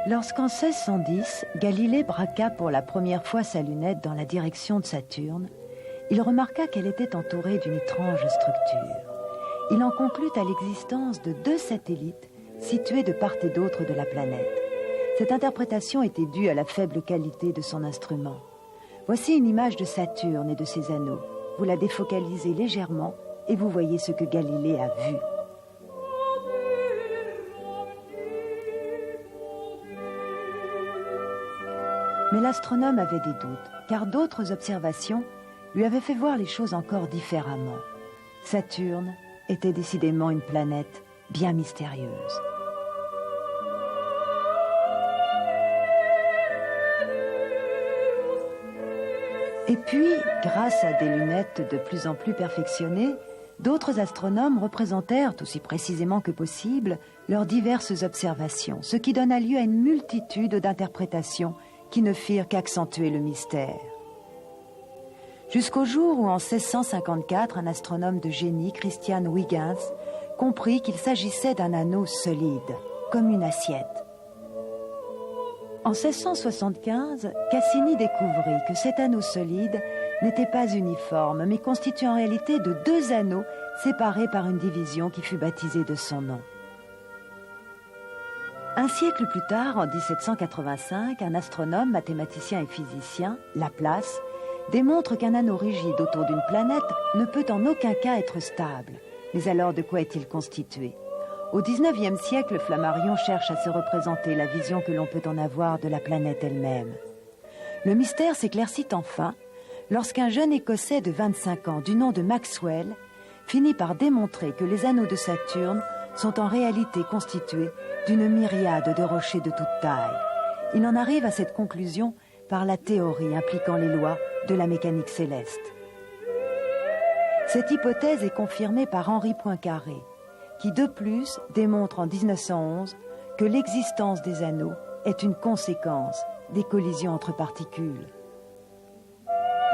Lorsqu'en 1610, Galilée braqua pour la première fois sa lunette dans la direction de Saturne, il remarqua qu'elle était entourée d'une étrange structure. Il en conclut à l'existence de 2 satellites situés de part et d'autre de la planète. Cette interprétation était due à la faible qualité de son instrument. Voici une image de Saturne et de ses anneaux. Vous la défocalisez légèrement et vous voyez ce que Galilée a vu. Mais l'astronome avait des doutes, car d'autres observations lui avaient fait voir les choses encore différemment. Saturne était décidément une planète bien mystérieuse. Et puis, grâce à des lunettes de plus en plus perfectionnées, d'autres astronomes représentèrent, aussi précisément que possible, leurs diverses observations, ce qui donna lieu à une multitude d'interprétations qui ne firent qu'accentuer le mystère. Jusqu'au jour où, en 1654, un astronome de génie, Christian Huygens, comprit qu'il s'agissait d'un anneau solide, comme une assiette. En 1675, Cassini découvrit que cet anneau solide n'était pas uniforme, mais constituait en réalité de 2 anneaux séparés par une division qui fut baptisée de son nom. Un siècle plus tard, en 1785, un astronome, mathématicien et physicien, Laplace, démontre qu'un anneau rigide autour d'une planète ne peut en aucun cas être stable. Mais alors de quoi est-il constitué ? Au XIXe siècle, Flammarion cherche à se représenter la vision que l'on peut en avoir de la planète elle-même. Le mystère s'éclaircit enfin lorsqu'un jeune Écossais de 25 ans, du nom de Maxwell, finit par démontrer que les anneaux de Saturne sont en réalité constitués d'une myriade de rochers de toute taille. Il en arrive à cette conclusion par la théorie impliquant les lois de la mécanique céleste. Cette hypothèse est confirmée par Henri Poincaré, qui de plus démontre en 1911 que l'existence des anneaux est une conséquence des collisions entre particules.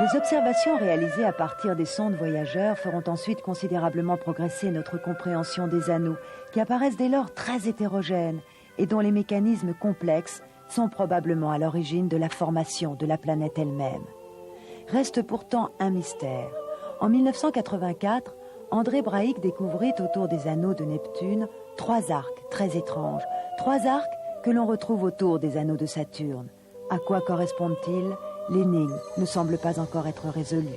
Les observations réalisées à partir des sondes voyageurs feront ensuite considérablement progresser notre compréhension des anneaux, qui apparaissent dès lors très hétérogènes et dont les mécanismes complexes sont probablement à l'origine de la formation de la planète elle-même. Reste pourtant un mystère. En 1984, André Braic découvrit autour des anneaux de Neptune 3 arcs très étranges, 3 arcs que l'on retrouve autour des anneaux de Saturne. À quoi correspondent-ils ? L'énigme ne semble pas encore être résolue.